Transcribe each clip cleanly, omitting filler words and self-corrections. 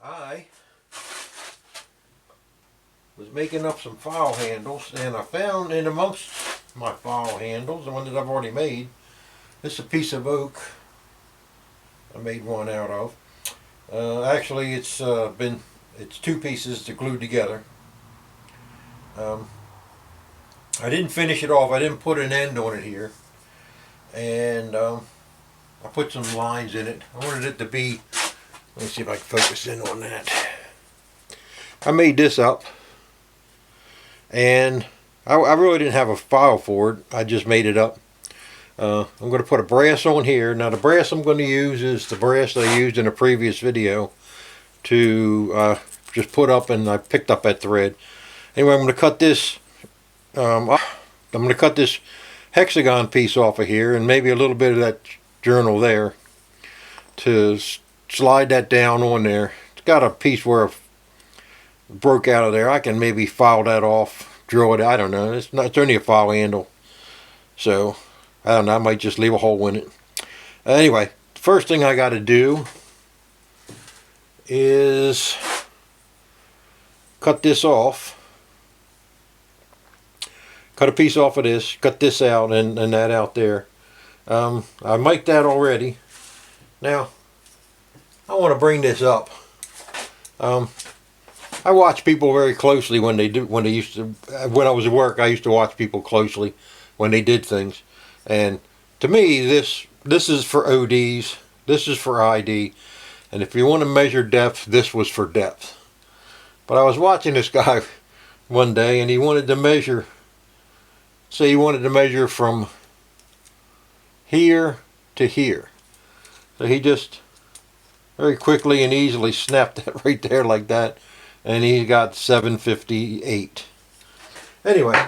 I was making up some file handles, and I found in amongst my file handles, the one that I've already made, this is a piece of oak I made one out of. Actually, it's two pieces to glue together. I didn't finish it off. I didn't put an end on it here, and I put some lines in it. I wanted it to be. Let me see if I can focus in on that. I made this up, and I really didn't have a file for it. I just made it up. I'm going to put a brass on here. Now the brass I'm going to use is the brass that I used in a previous video to just put up, and I picked up that thread. Anyway, I'm going to cut this. I'm going to cut this hexagon piece off of here, and maybe a little bit of that journal there, to slide that down on there. It's got a piece where it broke out of there. I can maybe file that off, drill it. I don't know. It's only a file handle, so I don't know. I might just leave a hole in it. Anyway, the first thing I got to do is cut this off. Cut a piece off of this, cut this out and that out there. I mic'd that already. Now, I want to bring this up. I watch people very closely when I was at work. I used to watch people closely when they did things. And to me, this is for ODs, this is for ID. And if you want to measure depth, this was for depth. But I was watching this guy one day, and he wanted to measure. So he wanted to measure from here to here. So he just very quickly and easily snapped that right there like that. And he got 758. Anyway,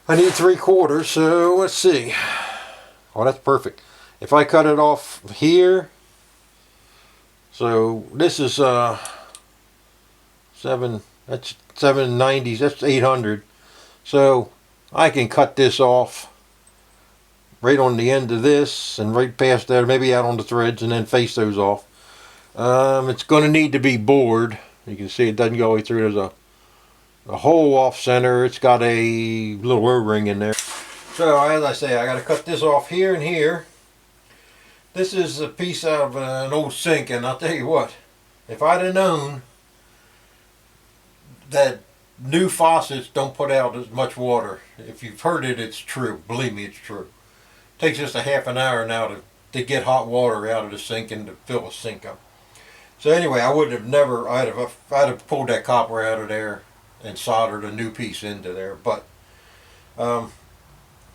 I need 3/4, so let's see. Oh, that's perfect. If I cut it off here, so this is that's 790, that's 800. So I can cut this off right on the end of this and right past there, maybe out on the threads, and then face those off. It's going to need to be bored. You can see it doesn't go all the way through. There's a hole off center. It's got a little O-ring in there. So as I say, I got to cut this off here and here. This is a piece of an old sink, and I'll tell you what, if I'd have known that new faucets don't put out as much water. If you've heard it, it's true. Believe me, it's true. It takes just a half an hour now to get hot water out of the sink and to fill a sink up. So anyway, I would have never, I'd have pulled that copper out of there and soldered a new piece into there. But and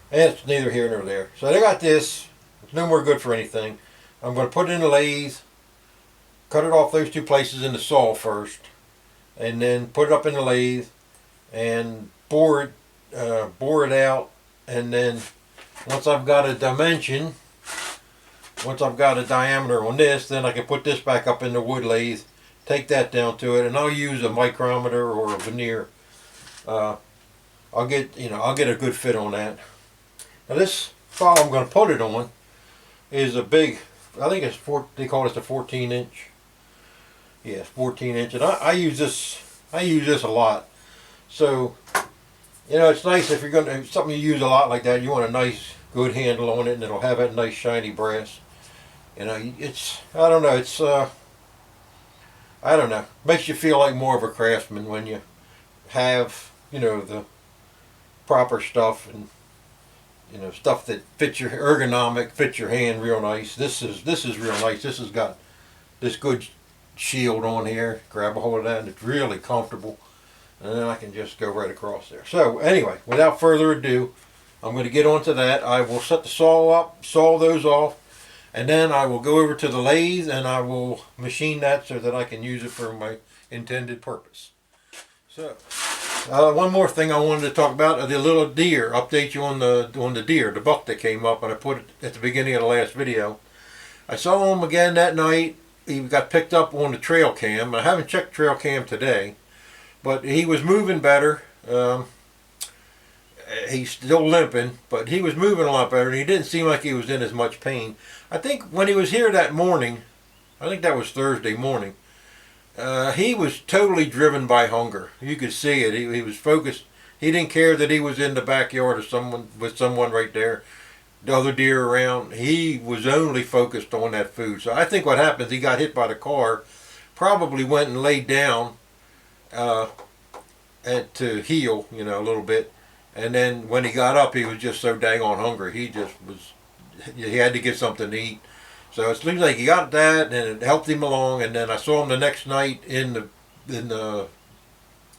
it's neither here nor there. So I got this. It's no more good for anything. I'm going to put it in the lathe, cut it off those two places in the saw first, and then put it up in the lathe and bore it out. And then once I've got a dimension, once I've got a diameter on this, then I can put this back up in the wood lathe, take that down to it, and I'll use a micrometer or a veneer. I'll get a good fit on that. Now this file I'm going to put it on is a big, I think it's they call this a 14-inch. Yeah, 14-inch, and I use this. I use this a lot. So, it's nice if you're going to something you use a lot like that. You want a nice, good handle on it, and it'll have that nice shiny brass. It's I don't know. It's I don't know. Makes you feel like more of a craftsman when you have the proper stuff, and stuff that fits your ergonomic, fits your hand real nice. This is real nice. This has got this good shield on here. Grab a hold of that, and it's really comfortable. And then I can just go right across there. So anyway, without further ado, I'm going to get onto that. I will set the saw up, saw those off, and then I will go over to the lathe and I will machine that so that I can use it for my intended purpose. So, one more thing I wanted to talk about, the little deer. Update you on the deer, the buck that came up, and I put it at the beginning of the last video. I saw him again that night. He got picked up on the trail cam. I haven't checked trail cam today, but he was moving better. He's still limping, but he was moving a lot better, and he didn't seem like he was in as much pain. I think when he was here that morning, I think that was Thursday morning, He was totally driven by hunger. You could see it. He was focused. He didn't care that he was in the backyard of someone with someone right there, the other deer around. He was only focused on that food. So I think what happened is he got hit by the car, probably went and laid down uh, to heal, a little bit. And then when he got up, he was just so dang on hungry. He just was. He had to get something to eat. So it seems like he got that, and it helped him along. And then I saw him the next night in the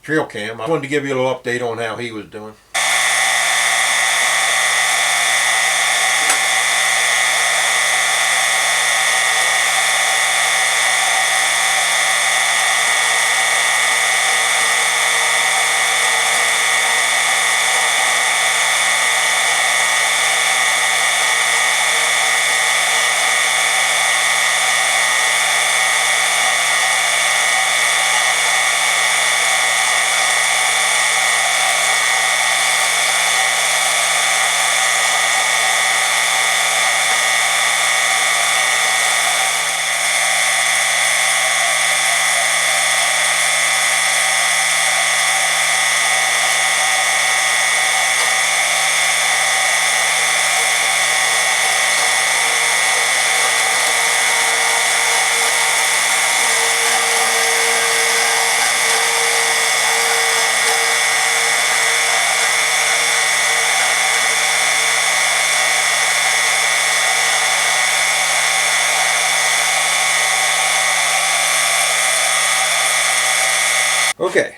trail cam. I wanted to give you a little update on how he was doing. Okay,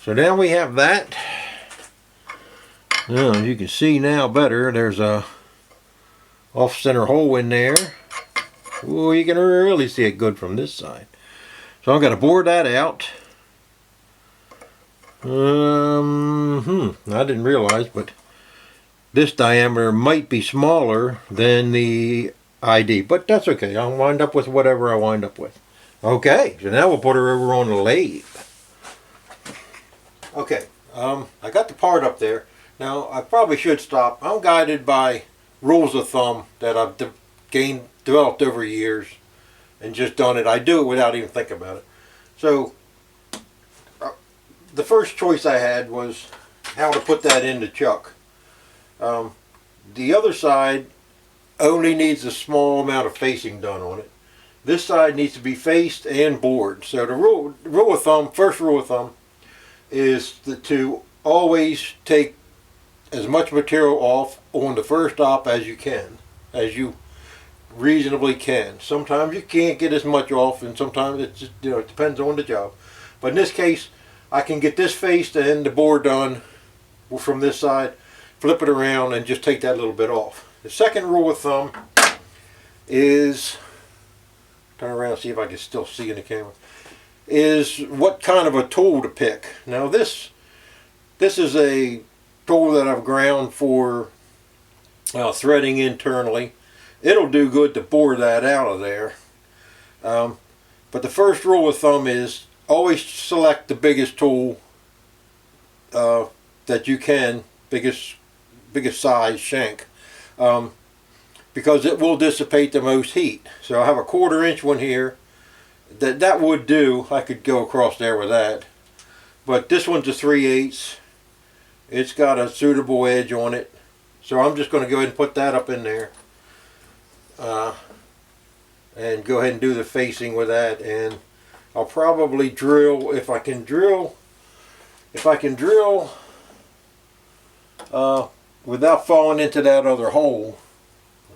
so now we have that. Now, you can see now better, there's a off-center hole in there. Ooh, you can really see it good from this side. So I'm going to bore that out. I didn't realize, but this diameter might be smaller than the ID, but that's okay. I'll wind up with whatever I wind up with. Okay, so now we'll put her over on the lathe. Okay, I got the part up there. Now, I probably should stop. I'm guided by rules of thumb that I've developed over years and just done it. I do it without even thinking about it. So, the first choice I had was how to put that in the chuck. The other side only needs a small amount of facing done on it. This side needs to be faced and bored. So the rule of thumb, first rule of thumb, is to always take as much material off on the first op as you can, as you reasonably can. Sometimes you can't get as much off, and sometimes it just, it depends on the job. But in this case, I can get this faced and the bore done from this side, flip it around, and just take that little bit off. The second rule of thumb is, turn around and see if I can still see in the camera, is what kind of a tool to pick. Now this is a tool that I've ground for threading internally. It'll do good to bore that out of there. But the first rule of thumb is always select the biggest tool that you can, biggest size shank. Because it will dissipate the most heat. So I have a 1/4 inch one here. That would do. I could go across there with that. But this one's a 3/8. It's got a suitable edge on it. So I'm just going to go ahead and put that up in there. And go ahead and do the facing with that. And I'll probably drill, if I can drill without falling into that other hole.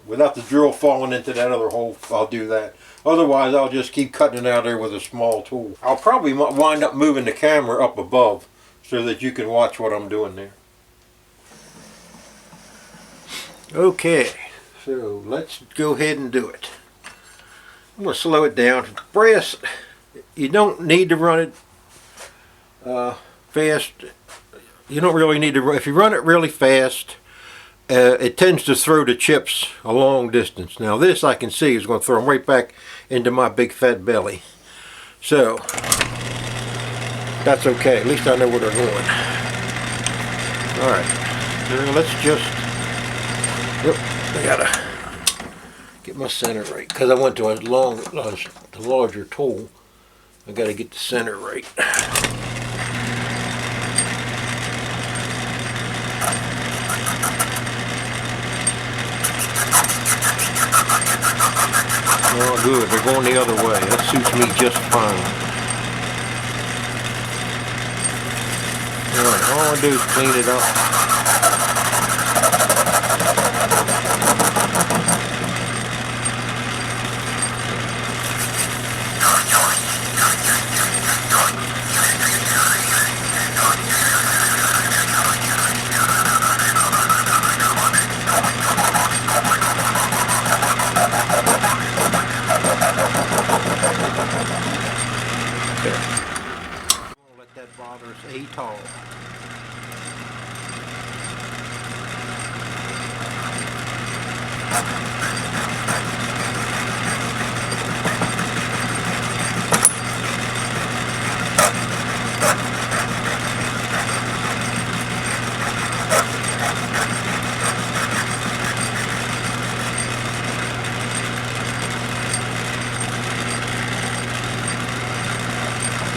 Without the drill falling into that other hole, I'll do that. Otherwise, I'll just keep cutting it out there with a small tool. I'll probably wind up moving the camera up above so that you can watch what I'm doing there. Okay, so let's go ahead and do it. I'm going to slow it down. Brass, you don't need to run it fast. You don't really need to. If you run it really fast, it tends to throw the chips a long distance. Now this I can see is going to throw them right back into my big fat belly. So that's okay. At least I know where they're going. Alright. Let's just... Yep, I gotta Get my center right, because I went to a the larger tool. I got to get the center right. Oh, good. They're going the other way. That suits me just fine. All I do is clean it up. Don't let that bother us at all.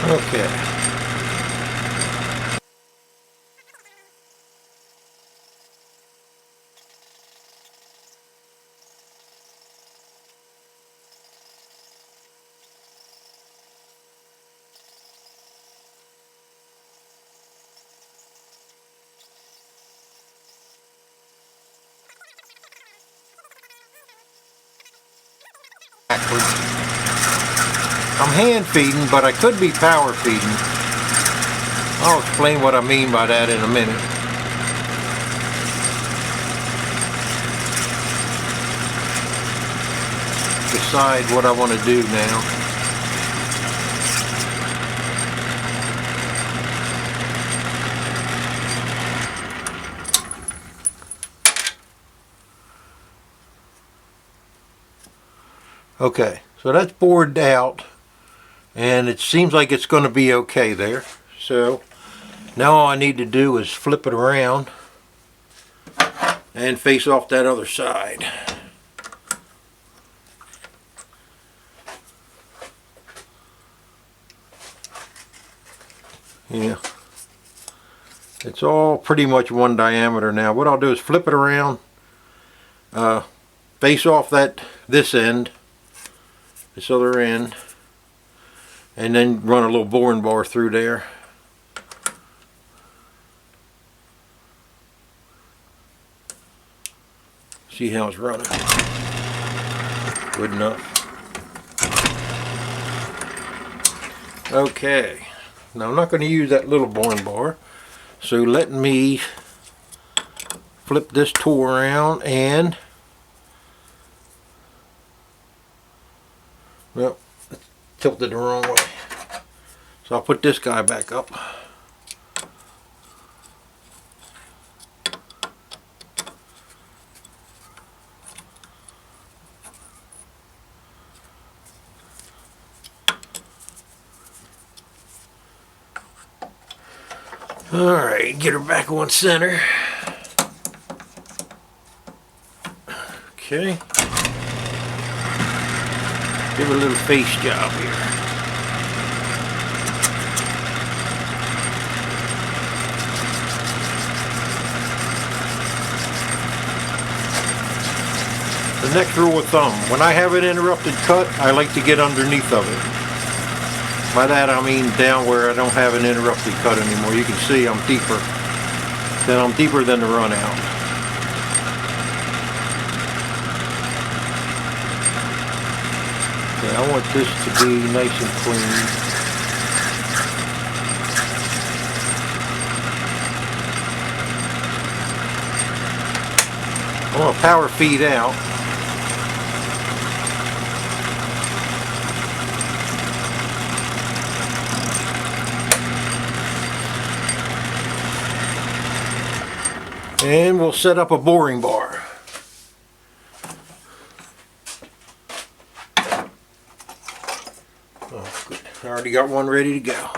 Okay. Backwards. I'm hand feeding, but I could be power feeding. I'll explain what I mean by that in a minute. Decide what I want to do now. Okay, so that's bored out, and it seems like it's going to be okay there. So now all I need to do is flip it around and face off that other side. Yeah, it's all pretty much one diameter now. What I'll do is flip it around, face off this end, this other end, and then run a little boring bar through there. See how it's running. Good enough. Okay, now I'm not going to use that little boring bar, so let me flip this tool around and, well, it's tilted the wrong way. So I'll put this guy back up. Alright, get her back on center. Okay. Give her a little face job here. The next rule of thumb, when I have an interrupted cut, I like to get underneath of it. By that I mean down where I don't have an interrupted cut anymore. You can see I'm deeper. Then I'm deeper than the run out. Okay, I want this to be nice and clean. I want to power feed out. And we'll set up a boring bar. Oh, good. I already got one ready to go.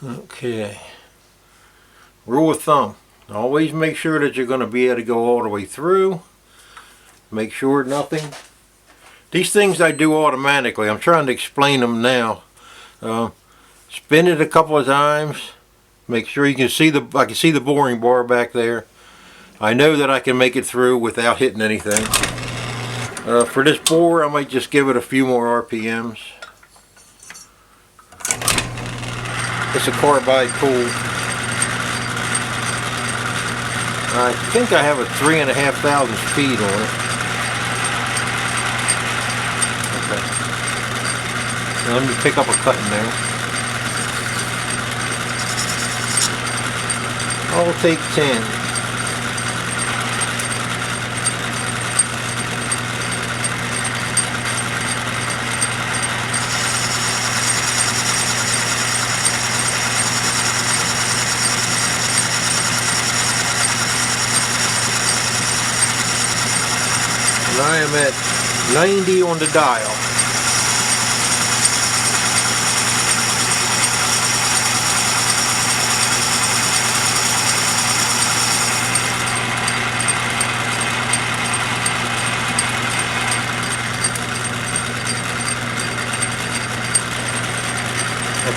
Okay. Rule of thumb. Always make sure that you're going to be able to go all the way through. Make sure nothing. These things I do automatically. I'm trying to explain them now. Spin it a couple of times. Make sure you can see I can see the boring bar back there. I know that I can make it through without hitting anything. For this bore, I might just give it a few more RPMs. It's a carbide tool. I think I have a 3,500 speed on it. Okay. Now let me pick up a cut in there. I'll take 10. And I am at 90 on the dial.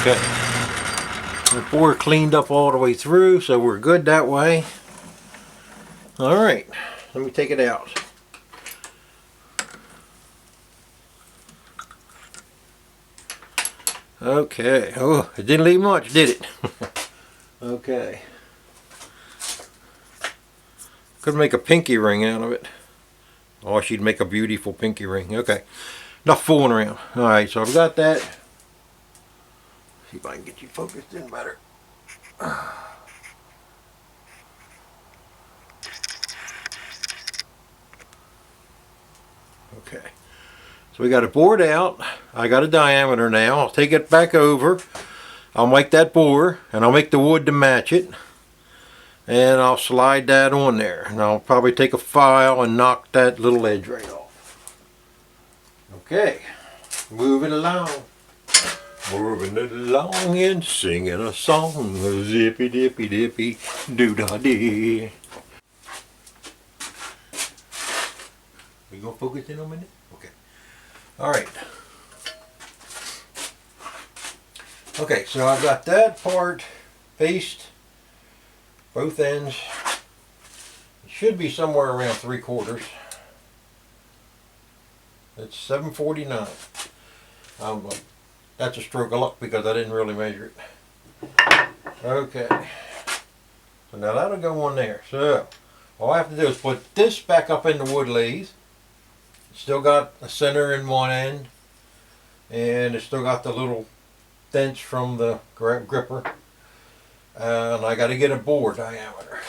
Okay, the bore cleaned up all the way through, so we're good that way. Alright, let me take it out. Okay, oh, it didn't leave much, did it? Okay. Could make a pinky ring out of it. Oh, she'd make a beautiful pinky ring. Okay, enough fooling around. Alright, so I've got that. See if I can get you focused in better. Okay, so we got it bored out. I got a diameter now. I'll take it back over. I'll make that bore, and I'll make the wood to match it. And I'll slide that on there. And I'll probably take a file and knock that little edge right off. Okay, moving along. Moving along and singing a song, zippy dippy dippy doo da dee. We gonna focus in on a minute? Okay. Alright. Okay, so I've got that part faced, both ends. It should be somewhere around 3/4. It's 749. That's a stroke of luck because I didn't really measure it. Okay. So now that'll go on there. So all I have to do is put this back up in the wood lathe. It's still got a center in one end, and it's still got the little dents from the gripper. And I got to get a bore diameter.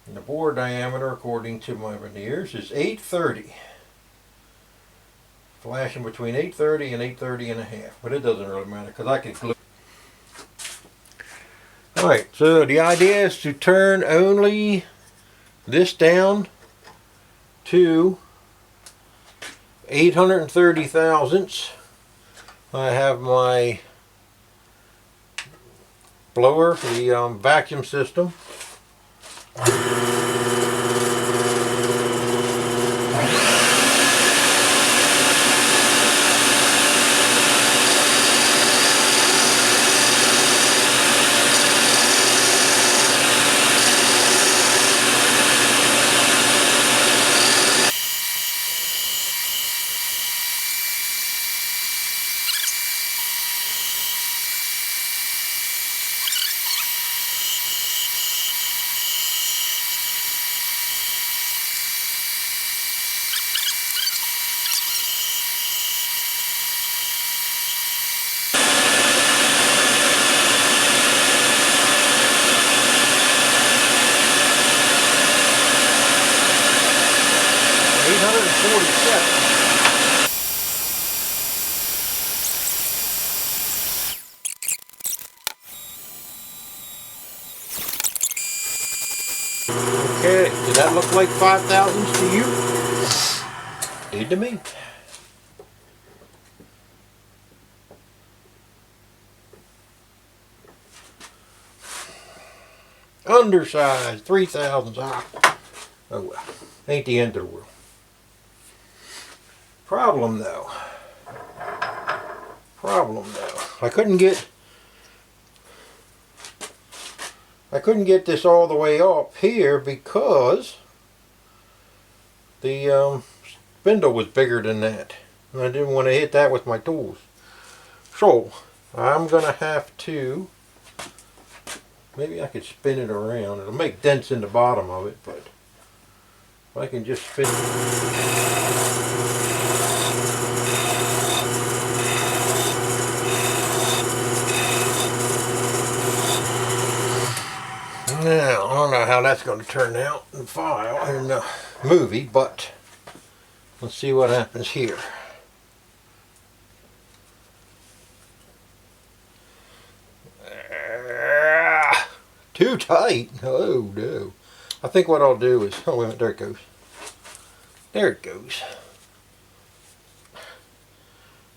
And the bore diameter, according to my veneers, is 830. Flashing between 830 and 830 and a half, but it doesn't really matter because I can glue. Alright, so the idea is to turn only this down to 830 thousandths. I have my blower, the vacuum system. Okay, did that look like 5 thousandths to you? Did to me. Undersized, 3,000s. Oh well, ain't the end of the world. Problem though, I couldn't get this all the way up here because the spindle was bigger than that. And I didn't want to hit that with my tools. So I'm gonna have to, maybe I could spin it around. It'll make dents in the bottom of it, but if I can just spin it. Now, I don't know how that's going to turn out in the movie, but let's see what happens here. Too tight. Oh no. I think what I'll do is, oh wait a minute, there it goes. There it goes.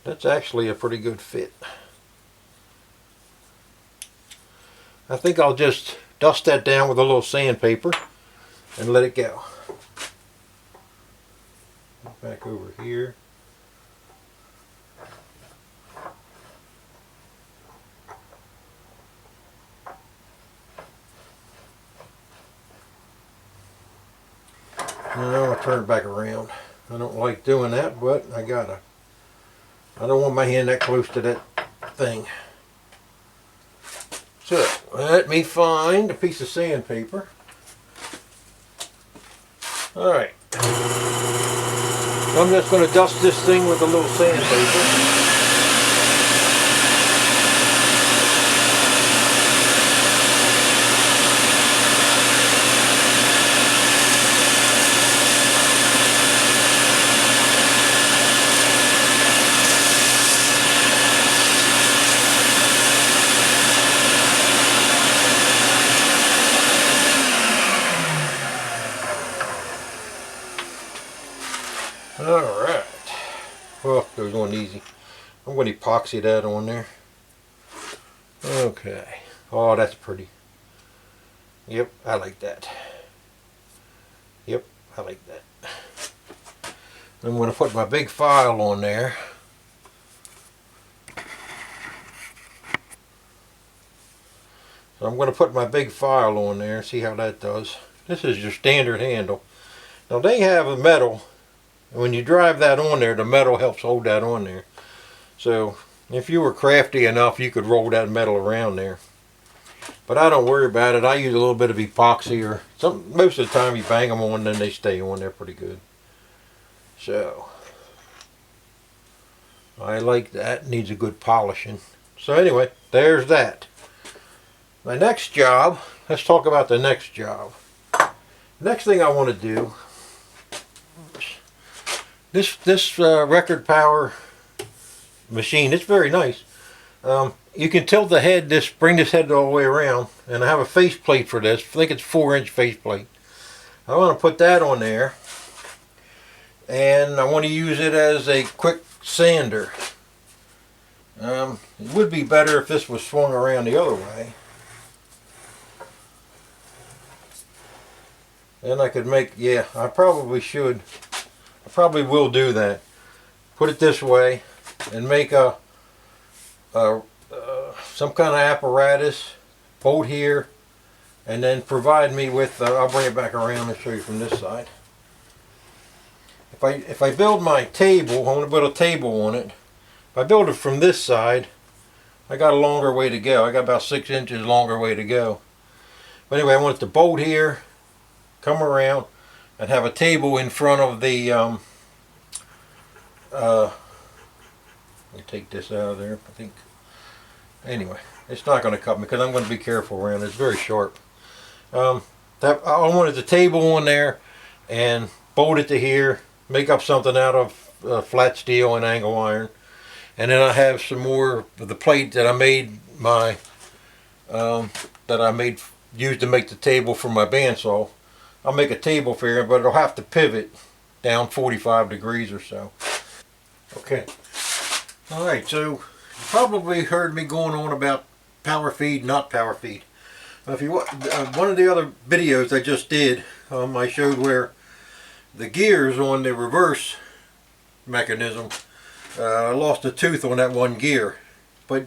That's actually a pretty good fit. I think I'll just dust that down with a little sandpaper and let it go. Back over here. Now I'll turn it back around. I don't like doing that, but I gotta. I don't want my hand that close to that thing. So, let me find a piece of sandpaper. Alright. I'm just going to dust this thing with a little sandpaper. Alright. Well, there's one easy. I'm going to epoxy that on there. Okay. Oh, that's pretty. Yep, I like that. Yep, I like that. I'm going to put my big file on there. So I'm going to put my big file on there and see how that does. This is your standard handle. Now they have a metal. When you drive that on there, the metal helps hold that on there. So if you were crafty enough, you could roll that metal around there. But I don't worry about it. I use a little bit of epoxy, or most of the time you bang them on, then they stay on there pretty good. So I like that. Needs a good polishing. So anyway, there's that. My next job, let's talk about the next job. Next thing I want to do, this record power machine, it's very nice. You can tilt the head, bring this head all the way around, and I have a face plate for this. I think it's 4-inch face plate. I want to put that on there, and I want to use it as a quick sander. It would be better if this was swung around the other way. Then I could make, yeah, I probably should. I probably will do that. Put it this way and make some kind of apparatus, bolt here, and then provide me with, I'll bring it back around and show you from this side. If I build my table, I want to build a table on it. If I build it from this side, I got a longer way to go. I got about 6 inches longer way to go. But anyway, I want it to bolt here, come around, and have a table in front of the, let me take this out of there, I think. Anyway, it's not going to cut me because I'm going to be careful around it. It's very sharp. I wanted the table on there and bolt it to here, make up something out of flat steel and angle iron. And then I have some more of the plate that I made used to make the table for my bandsaw. I'll make a table for here, but it'll have to pivot down 45 degrees or so. Okay. Alright, so you probably heard me going on about power feed, not power feed. If you one of the other videos I just did, I showed where the gears on the reverse mechanism, I lost a tooth on that one gear, but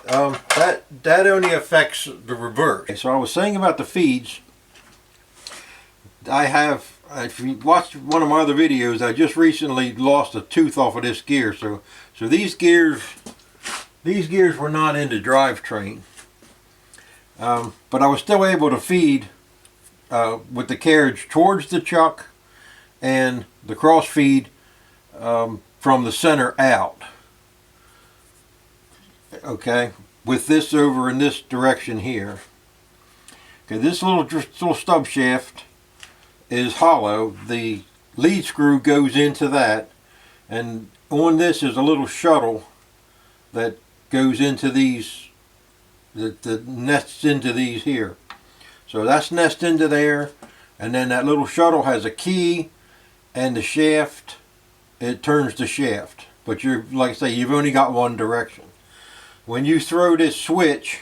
that only affects the reverse. Okay, so I was saying about the feeds. I have, if you watched one of my other videos, I just recently lost a tooth off of this gear. So these gears were not in the drivetrain. But I was still able to feed with the carriage towards the chuck and the cross feed from the center out. Okay, with this over in this direction here. Okay, this little stub shaft is hollow. The lead screw goes into that, and on this is a little shuttle that goes into these, that nests into these here. So that's nest into there, and then that little shuttle has a key, and the shaft, it turns the shaft. But you're, like I say, you've only got one direction. When you throw this switch,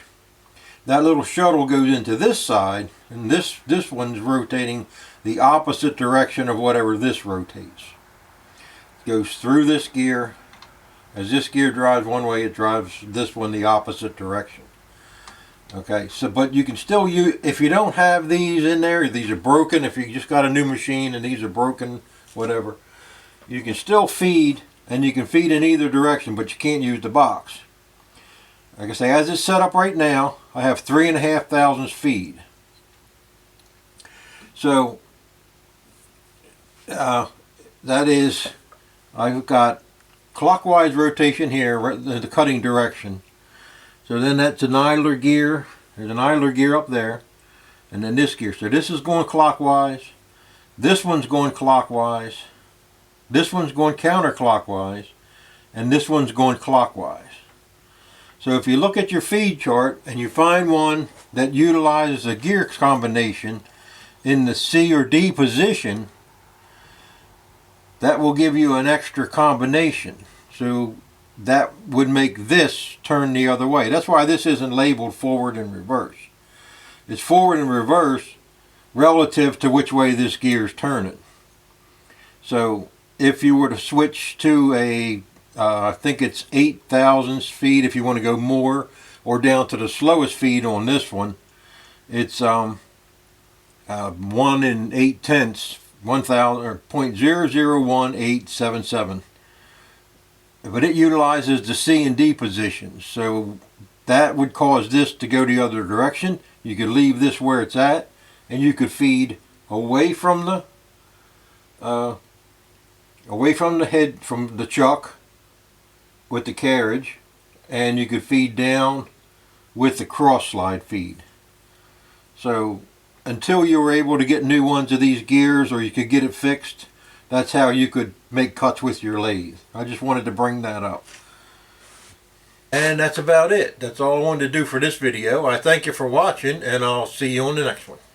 that little shuttle goes into this side, and this one's rotating the opposite direction of whatever this rotates. It goes through this gear. As this gear drives one way, it drives this one the opposite direction. Okay, so but you can still use, if you don't have these in there, these are broken, if you just got a new machine and these are broken, whatever, you can still feed, and you can feed in either direction, but you can't use the box. Like I say, as it's set up right now, I have 3,500 feed. So that is, I've got clockwise rotation here, the cutting direction. So then that's an idler gear. There's an idler gear up there, and then this gear. So this is going clockwise. This one's going clockwise. This one's going counterclockwise, and this one's going clockwise. So if you look at your feed chart and you find one that utilizes a gear combination in the C or D position, that will give you an extra combination. So that would make this turn the other way. That's why this isn't labeled forward and reverse. It's forward and reverse relative to which way this gear is turning. So if you were to switch to a I think it's 8,000 feet if you want to go more, or down to the slowest feed on this one. It's 1 8/10, 1,000 or 0.001877. But it utilizes the C and D positions, so that would cause this to go the other direction. You could leave this where it's at, and you could feed away from the head, from the chuck with the carriage, and you could feed down with the cross slide feed. So until you were able to get new ones of these gears, or you could get it fixed, that's how you could make cuts with your lathe. I just wanted to bring that up. And that's about it. That's all I wanted to do for this video. I thank you for watching, and I'll see you on the next one.